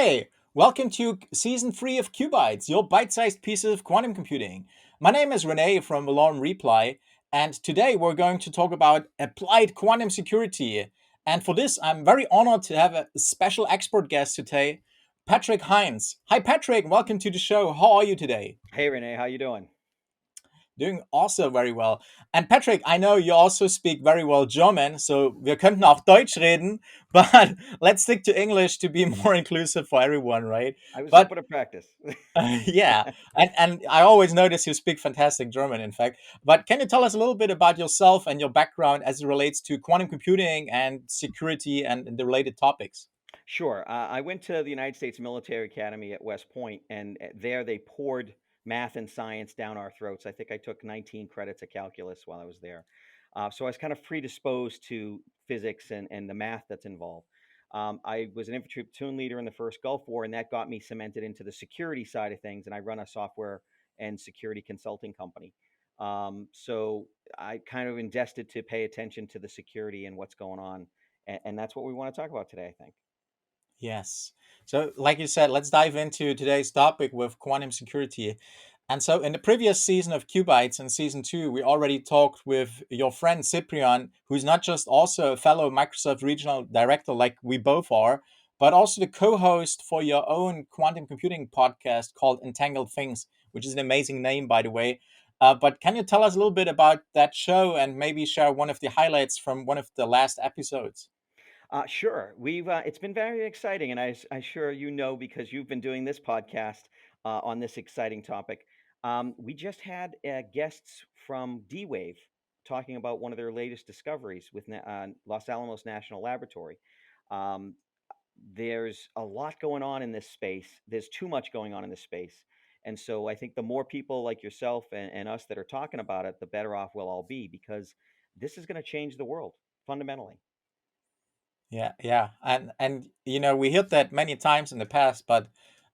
Hi, welcome to season 3 of QuBites, your bite-sized pieces of quantum computing. My name is Renee from Valorem Reply, and today we're going to talk about applied quantum security. And for this, I'm very honored to have a special expert guest today, Patrick Heinz. Hi, Patrick. Welcome to the show. How are you today? Hey Renee, how you doing? Doing also very well. And Patrick, I know you also speak very well German, so wir könnten auch Deutsch reden, but let's stick to English to be more inclusive for everyone, right? I was But hoping to practice. yeah, and I always notice you speak fantastic German, in fact. But can you tell us a little bit about yourself and your background as it relates to quantum computing and security and the related topics? Sure. I went to the United States Military Academy at West Point, and there they poured math and science down our throats. I think I took 19 credits of calculus while I was there. So I was kind of predisposed to physics and the math that's involved. I was an infantry platoon leader in the first Gulf War, and that got me cemented into the security side of things. And I run a software and security consulting company. So I kind of invested to pay attention to the security and what's going on. And that's what we want to talk about today, I think. Yes. So, like you said, let's dive into today's topic with quantum security. And so, in the previous season of QBites in season 2, we already talked with your friend Cyprian, who's not just also a fellow Microsoft regional director like we both are, but also the co host for your own quantum computing podcast called Entangled Things, which is an amazing name, by the way. But can you tell us a little bit about that show and maybe share one of the highlights from one of the last episodes? Sure. We've it's been very exciting, and I sure you know because you've been doing this podcast on this exciting topic. We just had guests from D-Wave talking about one of their latest discoveries with Los Alamos National Laboratory. Um, there's a lot going on in this space. There's too much going on in this space, and so I think the more people like yourself and us that are talking about it, the better off we'll all be because this is going to change the world fundamentally. Yeah, yeah. And we heard that many times in the past, but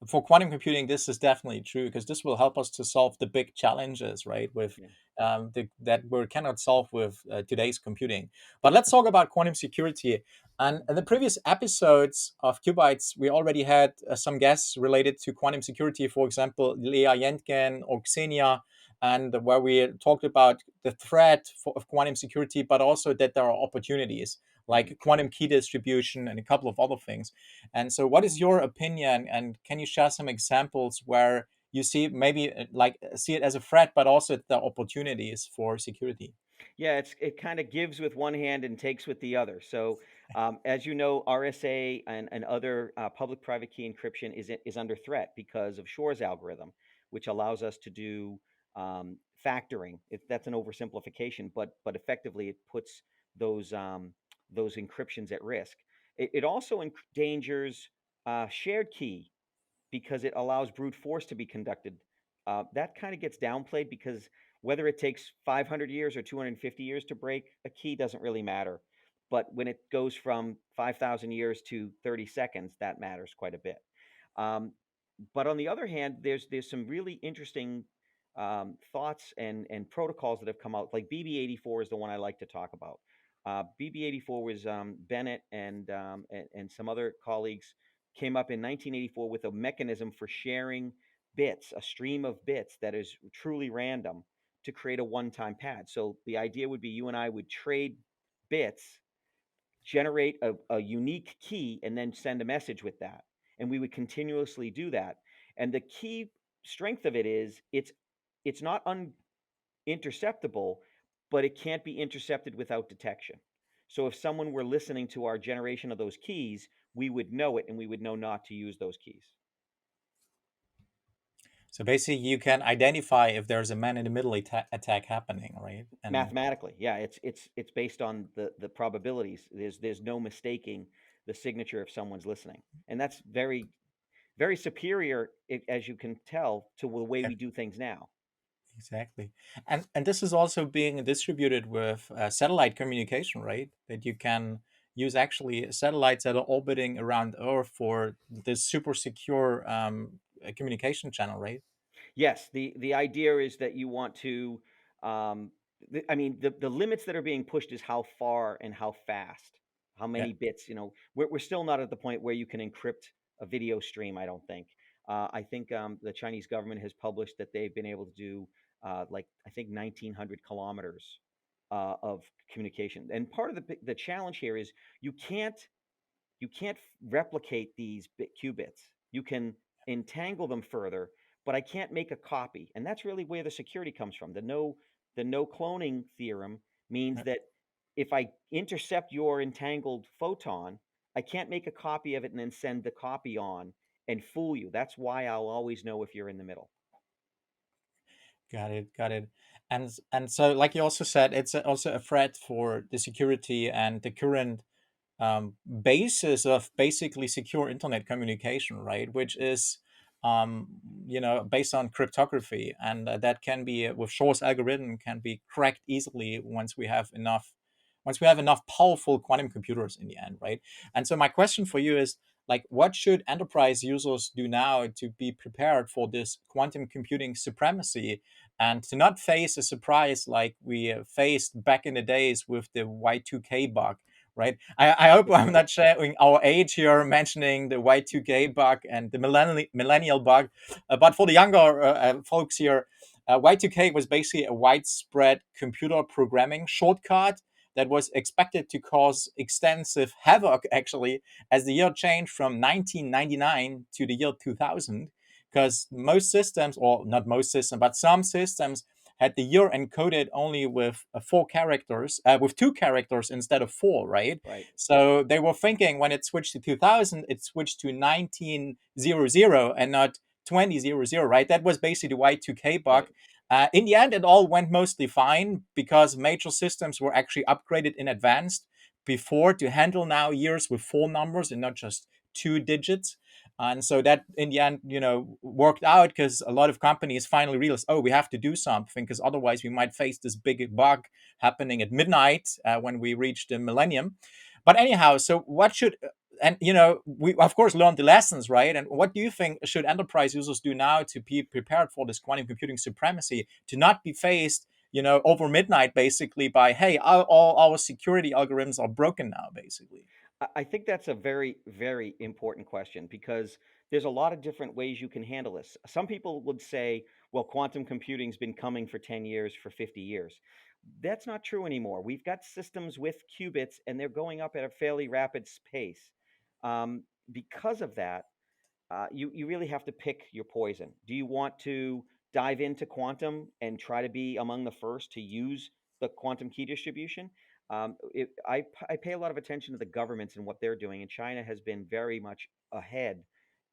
for quantum computing, this is definitely true because this will help us to solve the big challenges, right? With Yeah. that we cannot solve with today's computing. But let's talk about quantum security. And in the previous episodes of QBites, we already had some guests related to quantum security. For example, Leah Yentgen or Xenia, and where we talked about the threat of quantum security, but also that there are opportunities Mhm. like quantum key distribution and a couple of other things. And so, what is your opinion? And can you share some examples where you see maybe see it as a threat, but also the opportunities for security? Yeah, it kind of gives with one hand and takes with the other. So, as you know, RSA and other public-private key encryption is under threat because of Shor's algorithm, which allows us to do factoring. That's an oversimplification, but effectively it puts those encryptions at risk. It also endangers shared key because it allows brute force to be conducted. That kind of gets downplayed because whether it takes 500 years or 250 years to break a key doesn't really matter. But when it goes from 5,000 years to 30 seconds, that matters quite a bit. Um, but on the other hand, there's some really interesting thoughts and protocols that have come out. Like BB84 is the one I like to talk about. BB84 was Bennett and some other colleagues came up in 1984 with a mechanism for sharing bits, a stream of bits that is truly random to create a one-time pad. So the idea would be you and I would trade bits, generate a unique key, and then send a message with that. And we would continuously do that. And the key strength of it is it's not interceptable, but it can't be intercepted without detection. So if someone were listening to our generation of those keys, we would know it and we would know not to use those keys. So basically, you can identify if there's a man in the middle attack happening, right? And Mathematically, yeah, it's based on the probabilities. There's no mistaking the signature if someone's listening, and that's very superior, as you can tell, to the way yeah, we do things now. exactly. And this is also being distributed with satellite communication, right? That you can use actually satellites that are orbiting around Earth for this super secure communication channel, right? Yes, the idea is that you want to. Um, I mean, the limits that are being pushed is how far and how fast, how Yeah. many bits. We're still not at the point where you can encrypt a video stream. I don't think. I think the Chinese government has published that they've been able to do like I think 1,900 kilometers of communication. And part of the challenge here is you can't you can't replicate these qubits. You can entangle them further, but I can't make a copy. And that's really where the security comes from. The no cloning theorem means Yeah. that if I intercept your entangled photon, I can't make a copy of it and then send the copy on and fool you. That's why I'll always know if you're in the middle. Got it, got it. And so, like you also said, it's also a threat for the security and the current basis of basically secure internet communication, right? Which is, um, based on cryptography, and that can be with Shor's algorithm can be cracked easily once we have enough powerful quantum computers in the end, right? And so my question for you is like, what should enterprise users do now to be prepared for this quantum computing supremacy and to not face a surprise like we faced back in the days with the Y2K bug? Right. I hope I'm not sharing our age here, mentioning the Y2K bug and the millennial bug. But for the younger folks here, Y2K was basically a widespread computer programming shortcut that was expected to cause extensive havoc, actually, as the year changed from 1999 to the year 2000. Because most systems, or not most systems, but some systems had the year encoded only with four characters, with two characters instead of four, right? Right. So they were thinking when it switched to 2000, it switched to 1900 and not 2000, right? That was basically the Y2K bug. Right. In the end, it all went mostly fine because major systems were actually upgraded in advance before to handle now years with four numbers and not just two digits. And so that in the end, worked out because a lot of companies finally realized, oh, we have to do something because otherwise we might face this big bug happening at midnight when we reach the millennium. But anyhow, so what should and we of course learned the lessons, right? And what do you think should enterprise users do now to be prepared for this quantum computing supremacy, to not be faced, over midnight, basically by, hey, all our security algorithms are broken now, basically. I think that's a very, very important question because there's a lot of different ways you can handle this. Some people would say, well, quantum computing's been coming for 10 years, for 50 years. That's not true anymore. We've got systems with qubits and they're going up at a fairly rapid pace. Because of that, you really have to pick your poison. Do you want to dive into quantum and try to be among the first to use the quantum key distribution? I pay a lot of attention to the governments and what they're doing, and China has been very much ahead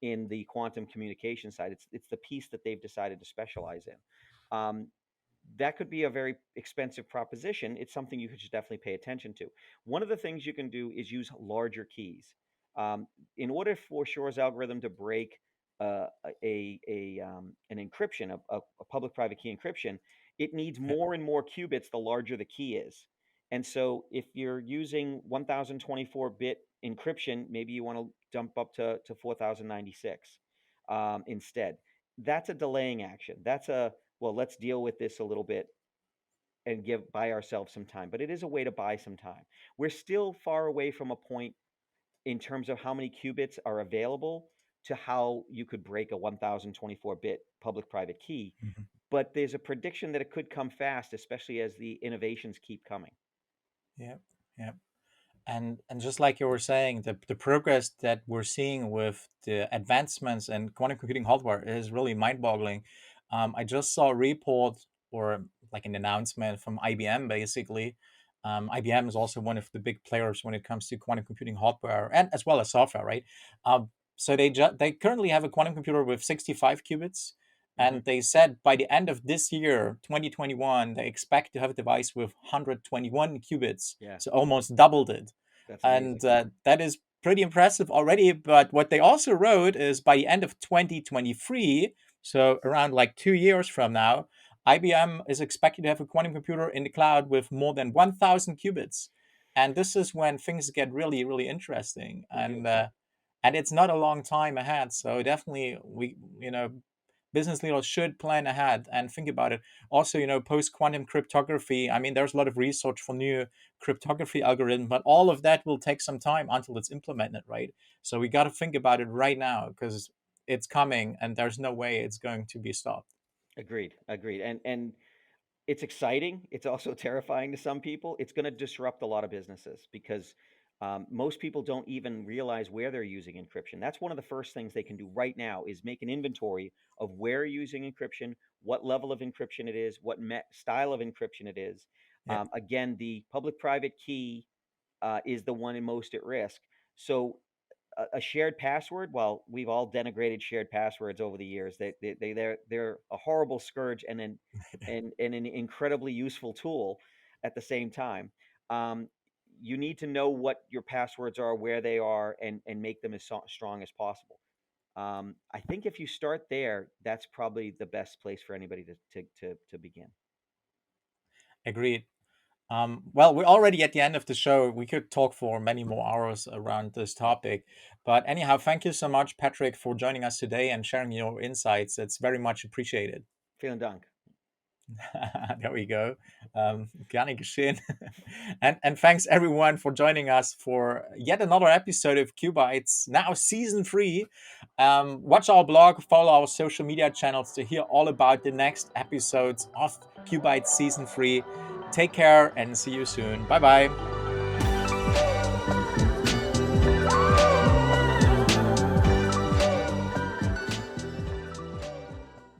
in the quantum communication side. It's the piece that they've decided to specialize in. Um, that could be a very expensive proposition. It's something you should definitely pay attention to. One of the things you can do is use larger keys. Um, in order for Shor's algorithm to break an encryption, a public-private key encryption, it needs Yeah. more and more qubits the larger the key is. And so, if you're using 1024-bit encryption, maybe you want to jump up to 4096 instead. That's a delaying action. That's a well, let's deal with this a little bit and buy ourselves some time. But it is a way to buy some time. We're still far away from a point in terms of how many qubits are available to how you could break a 1024-bit public-private key. Mhm. But there's a prediction that it could come fast, especially as the innovations keep coming. Yeah. Yeah. And just like you were saying, the progress that we're seeing with the advancements in quantum computing hardware is really mind-boggling. I just saw a report or like an announcement from IBM, basically. IBM is also one of the big players when it comes to quantum computing hardware and as well as software, right? So they currently have a quantum computer with 65 qubits, Hmm. and they said by the end of this year, 2021, they expect to have a device with 121 qubits, Yeah, so almost doubled it. that's amazing. And that is pretty impressive already. But what they also wrote is by the end of 2023, so around like 2 years from now, IBM is expected to have a quantum computer in the cloud with more than 1,000 qubits. And this is when things get really, really interesting. They do. And it's not a long time ahead. So definitely, we, business leaders should plan ahead and think about it. Also, post quantum cryptography. I mean, there's a lot of research for new cryptography algorithm, but all of that will take some time until it's implemented, right? So we got to think about it right now because it's coming and there's no way it's going to be stopped. Agreed, agreed. And it's exciting. It's also terrifying to some people. It's going to disrupt a lot of businesses because most people don't even realize where they're using encryption. That's one of the first things they can do right now is make an inventory of where you're using encryption, what level of encryption it is, what style of encryption it is. Yeah. Again, the public-private key is the one in most at risk. So a shared password, well, we've all denigrated shared passwords over the years. They're a horrible scourge and an incredibly useful tool at the same time. Um, you need to know what your passwords are, where they are, and make them as strong as possible. I think if you start there, that's probably the best place for anybody to begin. Agreed. Well, we're already at the end of the show. We could talk for many more hours around this topic. But anyhow, thank you so much, Patrick, for joining us today and sharing your insights. It's very much appreciated. Vielen Dank. There we go. Gerne geschehen. And thanks everyone for joining us for yet another episode of QuBites, now season 3. Watch our blog, follow our social media channels to hear all about the next episodes of QuBites season 3. Take care and see you soon. Bye bye.